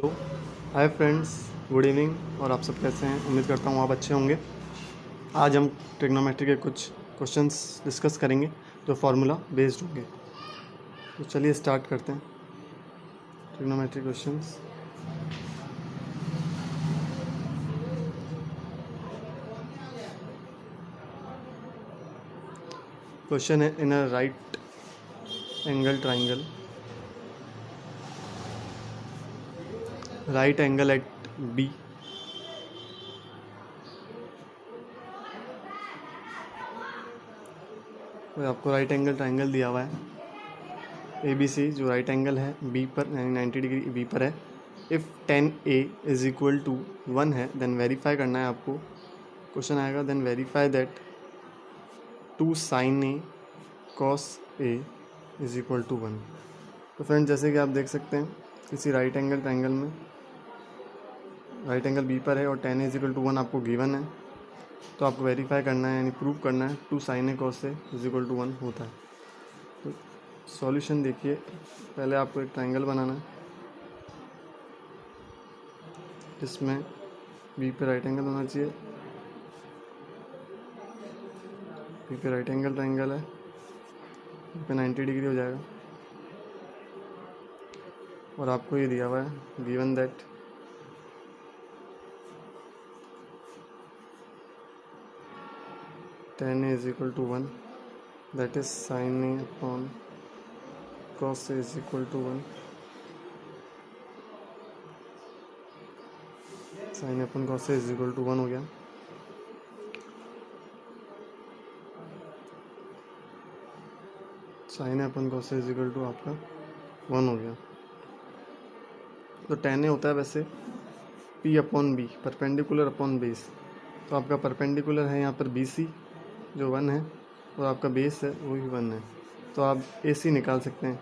Hello, hi friends, good evening. और आप सब कैसे हैं? उम्मीद करता हूँ आप अच्छे होंगे। आज हम ट्रिग्नोमेट्री के कुछ क्वेश्चंस डिस्कस करेंगे जो फार्मूला बेस्ड होंगे। तो चलिए स्टार्ट करते हैं ट्रिग्नोमेट्री क्वेश्चंस। क्वेश्चन है, in a right angle at B, तो आपको राइट एंगल ट्राइंगल दिया हुआ है ए बी सी, जो राइट एंगल है बी पर यानी 90 डिग्री बी पर है। If tan A is equal to 1 है, देन वेरीफाई करना है आपको। क्वेश्चन आएगा, then verify that 2 sin A cos A is equal to 1। तो फ्रेंड, जैसे कि आप देख सकते हैं किसी राइट एंगल ट्राइंगल में राइट एंगल बी पर है और tan इज इक्वल टू 1 आपको गिवन है। तो आपको वेरीफाई करना है यानी प्रूव करना है 2 sin A cos A is equal to 1 होता है। तो सॉल्यूशन देखिए, पहले आपको एक ट्राइंगल बनाना है जिसमें बी पे राइट एंगल होना चाहिए। बी पे राइट एंगल ट्राइंगल है, बी पे 90 डिग्री हो जाएगा। और आपको ये दिया हुआ है given that tan a is equal to 1, that is sin a upon cos a is equal to 1। sin a upon cos a is equal to 1 हो गया। sin a upon cos a is equal to आपका 1 हो गया। तो tan a होता है वैसे p upon B, perpendicular upon base. तो आपका परपेंडिकुलर है यहाँ पर बी सी जो 1 है, और आपका बेस है वो भी 1 है। तो आप ए सी निकाल सकते हैं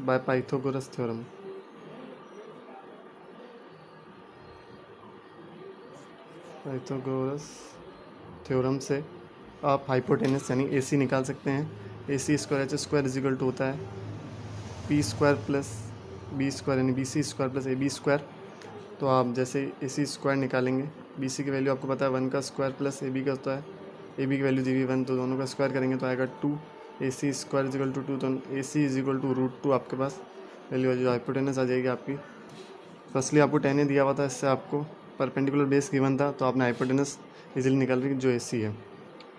by Pythagoras theorem. Pythagoras theorem से आप हाइपोटेनस यानी ए सी निकाल सकते हैं। A C square H square is equal to होता है P square plus B square यानी B C square plus A B square. तो आप जैसे ए सी स्क्वायर निकालेंगे, बी सी की वैल्यू आपको पता है 1 का स्क्वायर प्लस ए बी का होता है, ए बी की वैल्यू दी हुई 1, तो दोनों का स्क्वायर करेंगे तो आएगा 2। ए C square is equal to 2, तो ए सी इज इक्वल टू √2 आपके पास वैल्यू जो हाइपोटेनस आ जाएगी आपकी। फर्स्टली आपको 10 ए दिया हुआ था, इससे आपको परपेंडिकुलर बेस गिवन था, तो आपने हाइपोटेनस इजीली निकाल रही जो ए सी है।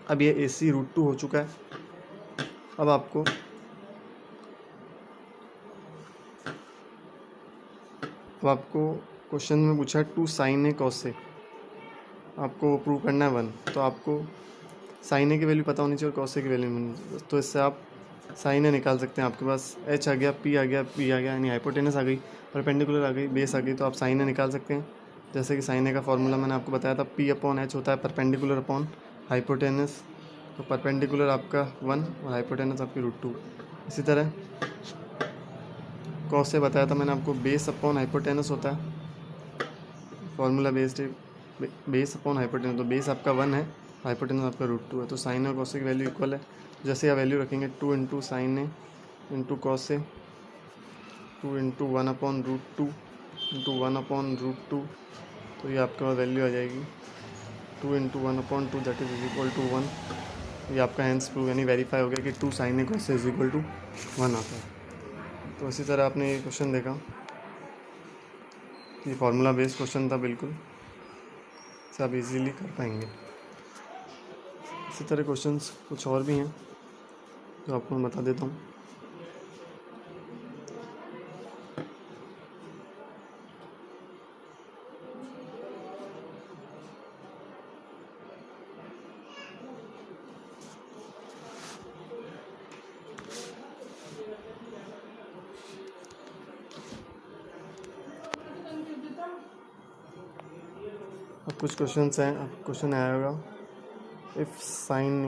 अब ये ए सी √2 हो चुका है। अब आपको क्वेश्चन में पूछा है 2 sin a cos a, आपको प्रूव करना है 1। तो आपको sin a की वैल्यू पता होनी चाहिए और cos a की वैल्यू होनी चाहिए। तो इससे आप sin a निकाल सकते हैं। आपके पास h आ गया, p आ गया, p आ गया यानी हाइपोटेनस आ गई, परपेंडिकुलर आ गई, बेस आ गई, तो आप sin a निकाल सकते हैं। जैसे कि sin a का फॉर्मूला मैंने आपको बताया था, p अपॉन h होता है परपेंडिकुलर अपॉन हाइपोटेनस। तो परपेंडिकुलर आपका 1 और हाइपोटेनस आपकी √2। इसी तरह cos से बताया था मैंने आपको, बेस अपॉन हाइपोटेनस होता है, फॉर्मूला बेस्ड है बेस अपॉन हाइपोटेनस। तो बेस आपका 1 है, हाइपोटेनस आपका √2 है। तो साइन और कॉस की वैल्यू इक्वल है। जैसे आप वैल्यू रखेंगे 2 into sine A into cos A, 2 into 1 upon √2 into 1 upon √2, तो ये आपके पास वैल्यू आ जाएगी 2 into 1 upon 2, that is equal to 1। ये आपका हैंस प्रूव यानी वेरीफाई हो गया कि 2 sine A cos is equal to 1 आता है। तो इसी तरह आपने ये क्वेश्चन देखा, ये फार्मूला बेस्ड क्वेश्चन था, बिल्कुल से आप इजीली कर पाएंगे। इसी तरह क्वेश्चंस कुछ और भी हैं जो आपको मैं बता देता हूँ। अब कुछ क्वेश्चंस हैं, अब क्वेश्चन आया होगा, if sine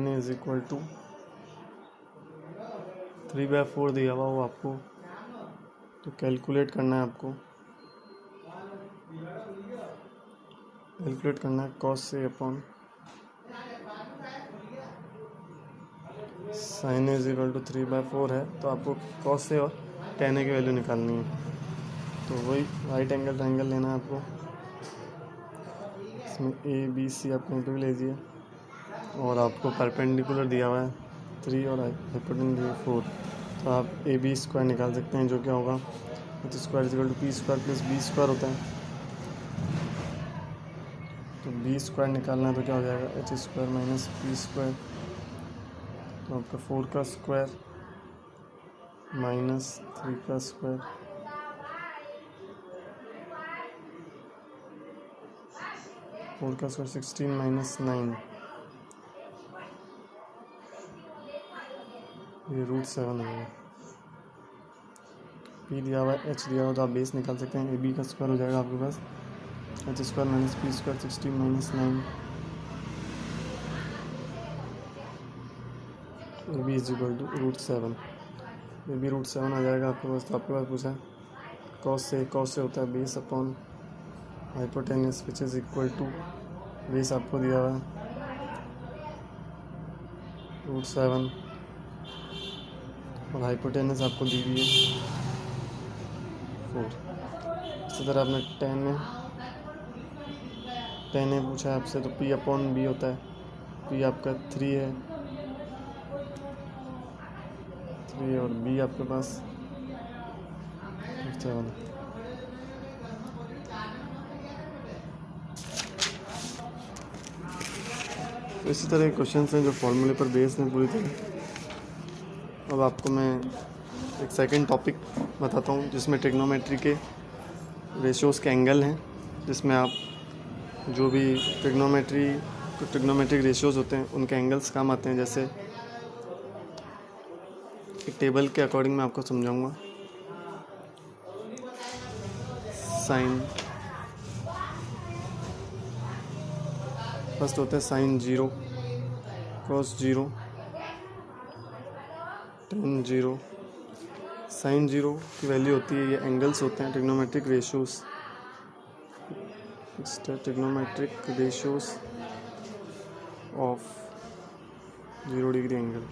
A is equal to 3/4 दिया हुआ हो आपको, तो कैलकुलेट करना है आपको। कैलकुलेट करना है cos A upon sine is equal to 3/4 है, तो आपको कॉस से और tan a की वैल्यू निकालनी है। तो वही राइट एंगल ट्रायंगल लेना है आपको। इसमें ABC आप कहीं पर भी लीजिए, और आपको परपेंडिकुलर दिया हुआ है 3 और हाइपोटेन्यूज दिया 4, तो आप AB स्क्वायर निकाल सकते हैं, जो क्या होगा H square is equal to P square plus B square होता है। तो B स्क्वायर निकालना है तो क्या हो जाएगा H square minus P square, तो आपका 4 का स्क्वायर माइनस 3 का स्क्वायर, 4 का स्क्वायर 16 माइनस 9, ये √7 हो जाएगा। P दिया हुआ है, H दिया हुआ, तो आप बेस निकाल सकते हैं। AB का स्क्वायर हो जाएगा आपके पास H square minus P square 16 minus 9, AB is equal to √7। ये भी √7 आ जाएगा आपके पास। तो आपके पास पूछा कॉस से होता है base upon hypotenuse which is equal to, base आपको दिया हुआ है √7 और हाइपोटेनस आपको दी हुई है 4। इसी तरह आपने tan a पूछा है आपसे, तो P/B होता है। P आपका 3 है, 3 और B आपके पास 7। तो इसी तरह के क्वेश्चन हैं जो फॉर्मूले पर बेस्ड हैं पूरी तरह। अब आपको मैं एक सेकंड टॉपिक बताता हूँ जिसमें ट्रिग्नोमेट्री के रेशियोज़ के एंगल हैं, जिसमें आप जो भी ट्रिग्नोमेट्रिक रेशियोज़ होते हैं उनके एंगल्स काम आते हैं। जैसे एक टेबल के अकॉर्डिंग मैं आपको समझाऊंगा। साइन फर्स्ट होता है साइन 0, कॉस 0, tan 0। साइन 0 की वैल्यू होती है, ये एंगल्स होते हैं trigonometric ratios, trigonometric ratios of 0 degree angle.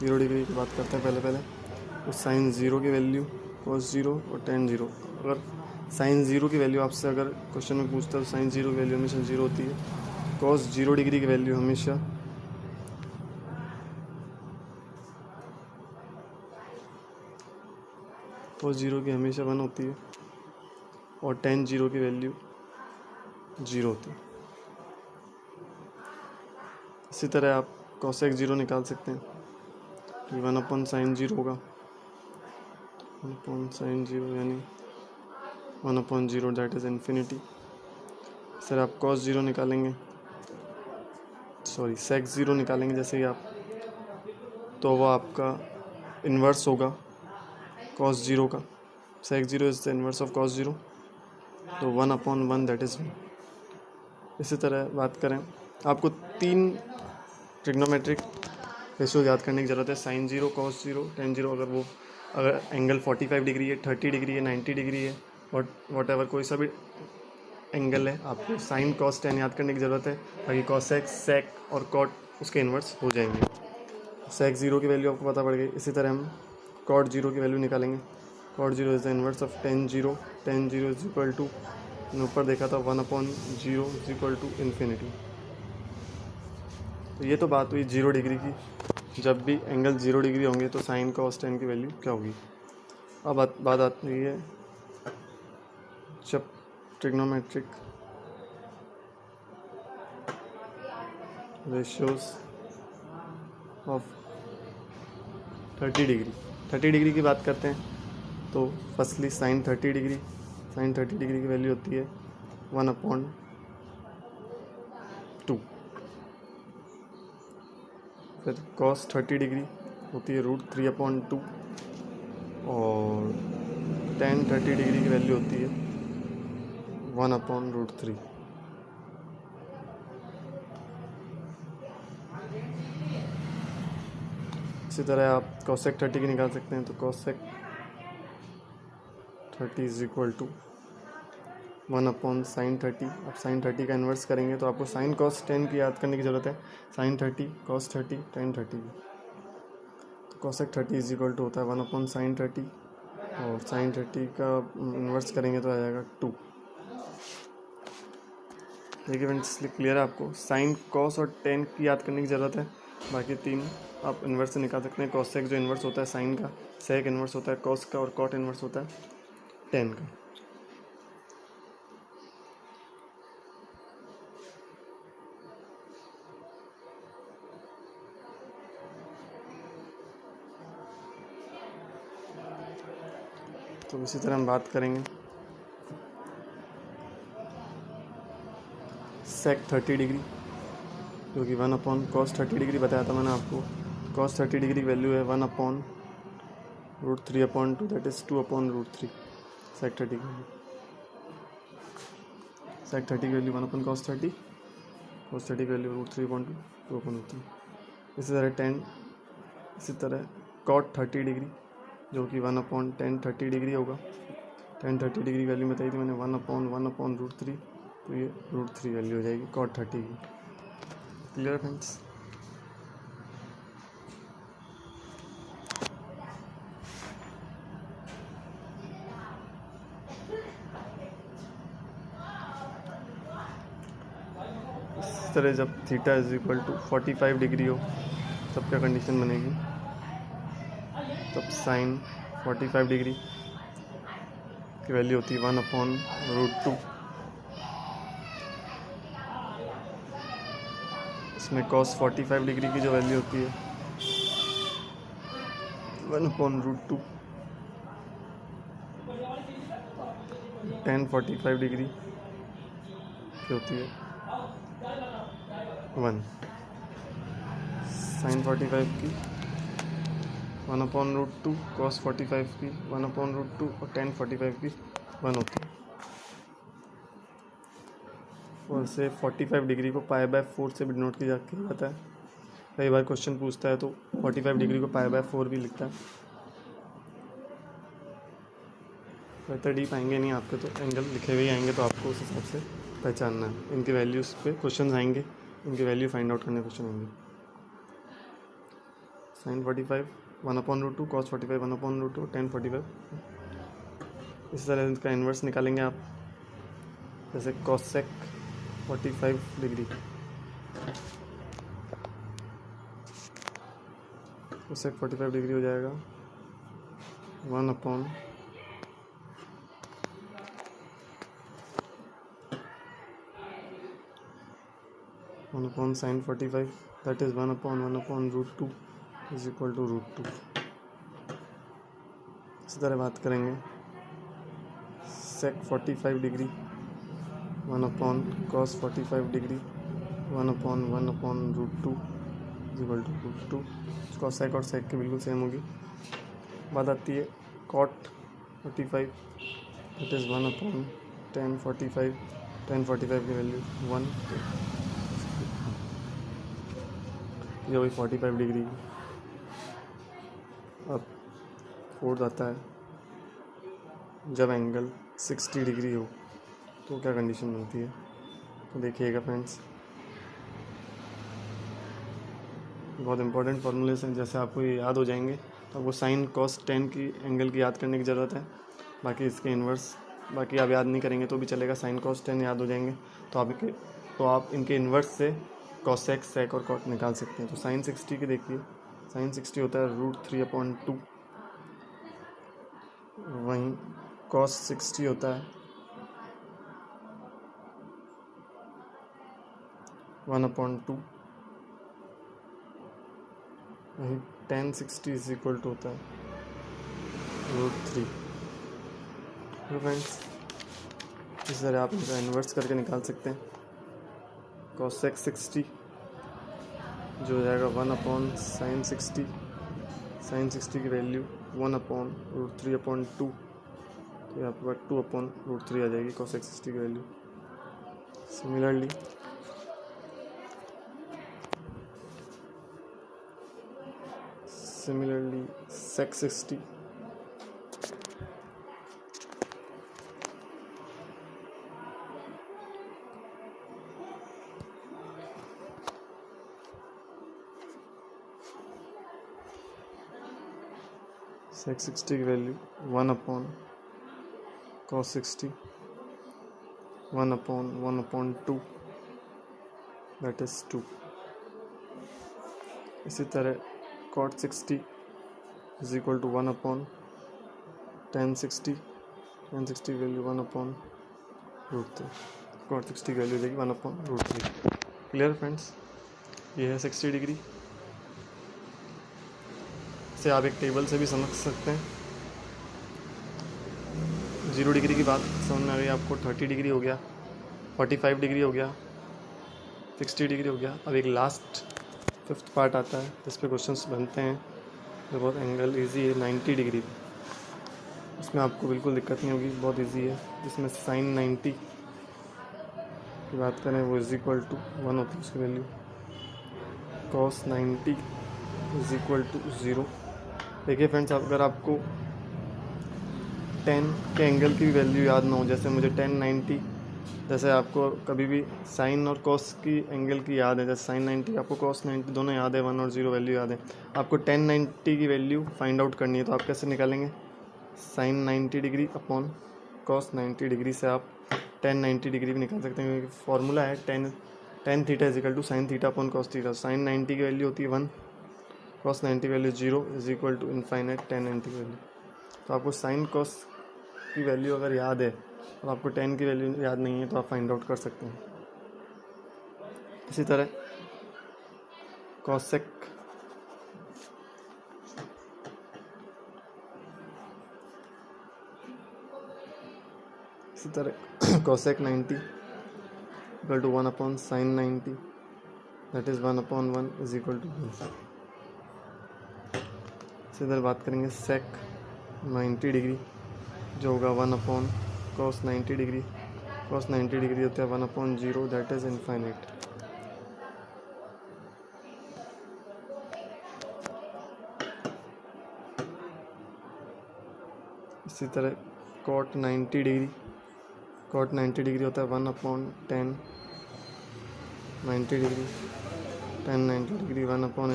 0 degree की बात करते हैं पहले तो साइन 0 की वैल्यू, कॉस 0 और tan 0। अगर साइन 0 की वैल्यू आपसे अगर क्वेश्चन में पूछता है तो साइन 0 की वैल्यू हमेशा 0 होती है। कॉस 0 डिग्री की वैल्यू हमेशा कॉस 0 की हमेशा 1 होती है, और tan 0 की वैल्यू 0 होती है। इसी तरह आप cosec 0 निकाल सकते हैं, तो 1/sin 0 होगा, 1/sin 0 यानी 1/0 दैट इज़ इन्फिनिटी। सर आप cos 0 निकालेंगे, sec 0 निकालेंगे जैसे ही आप, तो वो आपका इन्वर्स होगा cos 0 का। sec 0 is the inverse of cos 0, तो 1/1 दैट इज़ 1। इसी तरह बात करें, आपको 3 ट्रिग्नोमेट्रिक रेशियो याद करने की ज़रूरत है। Sine 0, cos 0, tan 0। अगर एंगल 45 डिग्री है, 30 डिग्री है, 90 डिग्री है, वॉट एवर कोई सा भी एंगल है, आपको साइन cos tan याद करने की ज़रूरत है, ताकि cosec, sec और cot उसके इन्वर्स हो जाएंगे। sec 0 की वैल्यू आपको पता पड़ गई। इसी तरह हम cot 0 की वैल्यू निकालेंगे। cot 0 is the inverse of tan 0। tan 0 is equal to, ऊपर देखा था 1/0 इज इक्वल टू इन्फिनिटी। तो ये तो बात हुई 0 डिग्री की। जब भी एंगल 0 डिग्री होंगे तो साइन cos tan की वैल्यू क्या होगी। अब बात आती है जब ट्रिग्नोमेट्रिक रेशियोज ऑफ 30 डिग्री की बात करते हैं, तो फर्स्टली साइन 30 डिग्री की वैल्यू होती है 1/2, फिर cos 30 डिग्री होती है √3/2, और tan 30 डिग्री की वैल्यू होती है 1/√3। इसी तरह आप cosec 30 की निकाल सकते हैं, तो cosec 30 is equal to 1/sin 30। आप sin 30 का इन्वर्स करेंगे तो आपको sin cos tan की याद करने की ज़रूरत है। sin 30, cos 30, tan 30 की। कोसेक 30 इज इक्वल टू होता है 1/sin 30, और sin 30 का इन्वर्स करेंगे तो आ जाएगा 2। देखिए फ्रेंड्स, इसलिए क्लियर है आपको। साइन, कॉस और टेन की याद करने की ज़रूरत है, बाकी तीन आप इन्वर्स से निकाल सकते हैं। कोसेक जो इन्वर्स होता है साइन का, सेक इन्वर्स होता है कॉस का, और कॉट इन्वर्स होता है टेन का। तो इसी तरह हम बात करेंगे सेक 30 डिग्री, जो कि 1/cos 30 डिग्री बताया था मैंने आपको। cos 30 डिग्री की वैल्यू है 1/√3/2, दैट इज़ 2/√3। सेक 30 की वैल्यू, सेक 30 की वैल्यू 1/cos 30, cos 30 की वैल्यू √3/2, 2/√3। इसी तरह टेन, इसी तरह cot 30 डिग्री, जो कि 1/tan 30 डिग्री होगा। tan 30 डिग्री वैल्यू बताई थी मैंने 1/1/√3, तो ये √3 वैल्यू हो जाएगी cot 30 की। Clear friends? इस तरह जब theta is equal to 45 degree हो तब क्या कंडीशन बनेगी? तब साइन 45 डिग्री की वैल्यू होती है 1/√2। इसमें cos 45 डिग्री की जो वैल्यू होती है 1/√2। tan 45 डिग्री की होती है 1। साइन 45 की 1/√2, cos 45 की 1/√2, और tan 45 की 1 होती है। और से 45 डिग्री को π/4 से भी डिनोट किया जाता है। कई बार क्वेश्चन पूछता है तो 45 डिग्री को π/4 भी लिखता है। तो इतना डीप आएंगे नहीं आपके, तो एंगल लिखे हुए आएंगे तो आपको उस हिसाब से पहचानना है। इनकी वैल्यूज़ पे क्वेश्चन आएंगे, इनकी वैल्यू फाइंड आउट करने क्वेश्चन आएंगे। Sine 45 1/√2, cos 45 1/√2, tan 45। इस तरह इसका इन्वर्स निकालेंगे आप, जैसे कोसेक 45 डिग्री, कोसेक 45 डिग्री हो जाएगा 1/sin 45, that is 1/1/√2 is equal to √2। इसी तरह बात करेंगे sec 45 degree 1/cos 45 degree 1/1/√2 is equal to √2। Cosec और सेक की बिल्कुल सेम होगी। बात आती है cot 45, that is 1/tan 45, tan 45 की वैल्यू 1, ये वही 45 डिग्री। अब फोर्थ आता है जब एंगल 60 डिग्री हो तो क्या कंडीशन बनती है। तो देखिएगा फ्रेंड्स, बहुत इंपॉर्टेंट फार्मूलेस हैं, जैसे आपको ये याद हो जाएंगे तो आपको साइन कॉस टेन की एंगल की याद करने की ज़रूरत है। बाकी इसके इन्वर्स, बाकी आप याद नहीं करेंगे तो भी चलेगा, साइन कॉस टेन याद हो जाएंगे तो आप इनके इन्वर्स से कॉसेक, सेक और कॉट निकाल सकते हैं। तो साइन 60 की देखिए, साइन 60 होता है √3/2, वहीं कॉस 60 होता है 1/2, वहीं tan 60 इज इक्वल टू होता है √3। तो फ्रेंड्स, इस तरह आप इनका इन्वर्स करके निकाल सकते हैं। कॉसेक 60 जो हो जाएगा 1/sin 60, साइन 60 की वैल्यू 1/√3/2, तो यहाँ पर 2/√3 आ जाएगी कॉसेक 60 की वैल्यू। सिमिलरली सेक 60, सेक 60 की value 1 upon cos 60 1 upon 2 that is 2। इसी तरह cot 60 is equal to 1 upon tan 60 की वैल्यू 1 अपॉन √3। कॉट 60 की वैल्यू देगी 1 अपॉन √3। क्लियर फ्रेंड्स, ये है 60 डिग्री। इसे आप एक टेबल से भी समझ सकते हैं। 0 डिग्री की बात समझ में आ गई आपको। 30 डिग्री हो गया, 45 डिग्री हो गया, 60 डिग्री हो गया। अब एक लास्ट 5th पार्ट आता है जिस पे क्वेश्चंस बनते हैं, जो बहुत एंगल इजी है। 90 डिग्री, इसमें आपको बिल्कुल दिक्कत नहीं होगी, बहुत इजी है। जिसमें साइन 90 की बात करें वो इज इक्वल टू 1 होती है उसकी value. Cos 90 is equal to 0। देखिए फ्रेंड्स, अगर आपको 10 के एंगल की वैल्यू याद ना हो, जैसे मुझे 1090, जैसे आपको कभी भी साइन और कॉस की एंगल की याद है, जैसे साइन 90 आपको कॉस 90 दोनों याद है, 1 और 0 वैल्यू याद है। आपको 1090 की वैल्यू फाइंड आउट करनी है, तो आप कैसे निकालेंगे? Sine 90 degree upon cos 90 degree से आप 1090 डिग्री भी निकाल सकते हैं, क्योंकि फॉर्मूला है tan theta is equal to sine theta upon cos theta. Sine 90 की वैल्यू होती है 1, कॉस 90 की value 0 is equal to infinite 1090 की वैल्यू। तो आपको साइन कॉस की वैल्यू अगर याद है और आपको 10 की वैल्यू याद नहीं है, तो आप फाइंड आउट कर सकते हैं। इसी तरह cosec cosec 90 equal to 1 upon sine 90 that is 1 upon 1 is equal to 1। इसी तरह बात करेंगे सेक 90 डिग्री, जो होगा 1 upon cos 90 degree. Cos 90 degree होता है 1 अपॉन 0 दैट इज़ इनफाइनाइट। इसी तरह कॉट 90 डिग्री होता है 1 upon 10 90 degree. 10 90 degree 1 upon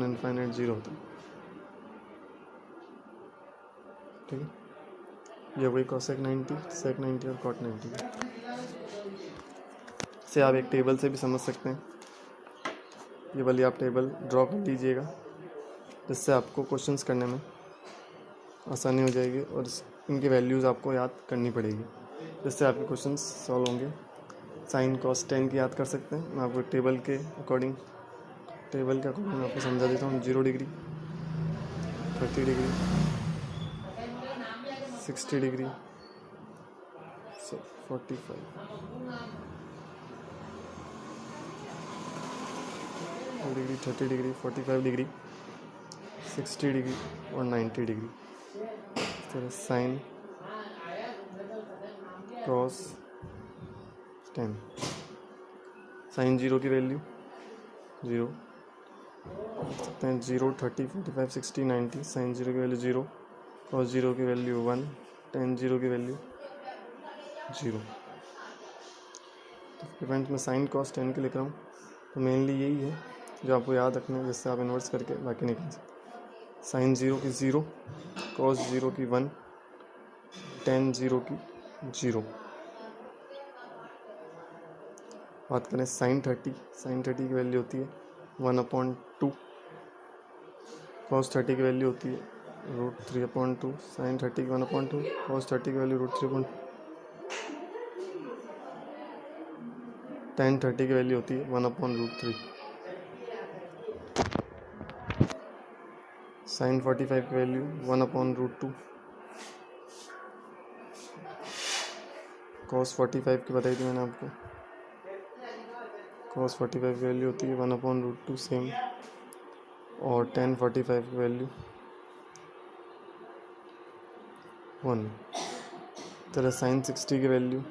infinite 0 होता है। ठीक है, ये वही कॉसेक 90, सेक 90 और कॉट 90 से आप एक टेबल से भी समझ सकते हैं। ये वाली आप टेबल ड्रॉ कर लीजिएगा, जिससे आपको क्वेश्चंस करने में आसानी हो जाएगी और इनकी वैल्यूज़ आपको याद करनी पड़ेगी, जिससे आपके क्वेश्चंस सॉल्व होंगे। साइन कॉस 10 की याद कर सकते हैं। मैं आपको टेबल के अकॉर्डिंग आपको समझा देता हूँ। 0 degree, 30 degree, 60 degree, 45 degree, 30 degree, 45 degree, 60 degree और 90 डिग्री। इस तरह साइन कॉस 10, साइन 0 की वैल्यू 0 सकते हैं, 0 30 45 60 90। साइन 0 की वैल्यू 0, कॉस 0 की वैल्यू 1, टेन 0 की वैल्यू 0। तो इवेंट में साइन कॉस 10 के लिख रहा हूँ, तो मेनली यही है जो आपको याद रखना है, जिससे आप इन्वर्स करके बाकी निकाल सकते। साइन 0 की 0, कॉस 0 की 1, टेन 0 की 0। बात करें साइन 30 की वैल्यू होती है 1 अपॉन 2, कॉस 30 की वैल्यू होती है √3 अपॉन 2। साइन 30 की 1 अपॉन 2, कॉस 30 की वैल्यू √3 अपॉन 2। टेन 30 की वैल्यू होती है 1 अपॉन √3। साइन 45 की वैल्यू 1 अपॉन √2। कॉस 45 की बताई थी मैंने आपको। कॉस 45 की वैल्यू होती है 1 अपॉन √2 सेम। और टेन 45 की वैल्यू 1। तरह साइन 60 की वैल्यू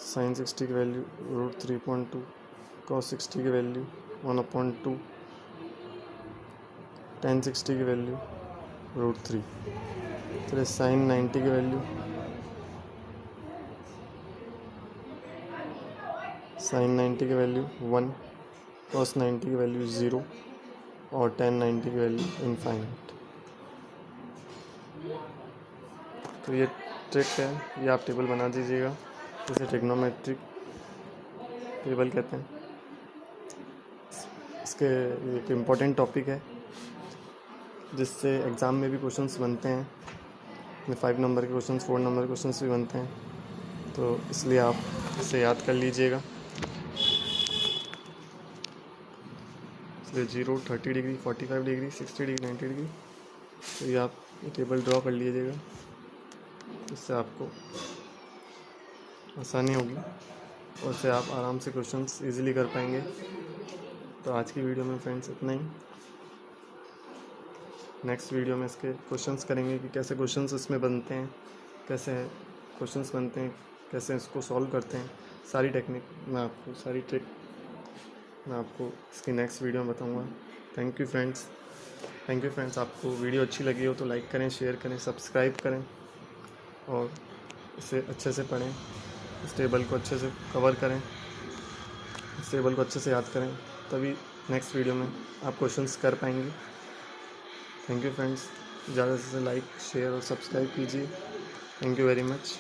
साइन 60 की वैल्यू √3.2, कॉस 60 की वैल्यू 1 अपॉन 2, टेन 60 की वैल्यू √3। फिर साइन 90 की वैल्यू sin 90 की वैल्यू 1, cos 90 की वैल्यू 0 और tan 90 की वैल्यू इनफाइनाइट। तो ये ट्रिक है, ये आप टेबल बना दीजिएगा, इसे ट्रिग्नोमेट्रिक टेबल कहते हैं। इसके एक इम्पॉर्टेंट टॉपिक है जिससे एग्ज़ाम में भी क्वेश्चंस बनते हैं, 5 नंबर के क्वेश्चंस, 4 नंबर के क्वेश्चंस भी बनते हैं, तो इसलिए आप इसे याद कर लीजिएगा। इसलिए 0, 30 डिग्री, 45 डिग्री, 60 डिग्री, 90 डिग्री, तो ये आप ये टेबल ड्रॉ कर लीजिएगा, इससे आपको आसानी होगी और इससे आप आराम से क्वेश्चंस इजीली कर पाएंगे। तो आज की वीडियो में फ्रेंड्स इतना ही। नेक्स्ट वीडियो में इसके क्वेश्चंस करेंगे कि कैसे क्वेश्चंस इसमें बनते हैं, कैसे क्वेश्चंस बनते हैं, कैसे इसको सॉल्व करते हैं, सारी टेक्निक मैं आपको, सारी ट्रिक मैं आपको इसकी नेक्स्ट वीडियो में बताऊंगा। Thank you friends. आपको वीडियो अच्छी लगी हो तो लाइक करें, शेयर करें, सब्सक्राइब करें और इसे अच्छे से पढ़ें, इस टेबल को अच्छे से कवर करें, इस टेबल को अच्छे से याद करें, तभी नेक्स्ट वीडियो में आप क्वेश्चंस कर पाएंगे। थैंक यू फ्रेंड्स, ज़्यादा से लाइक, शेयर और सब्सक्राइब कीजिए। Thank you very much.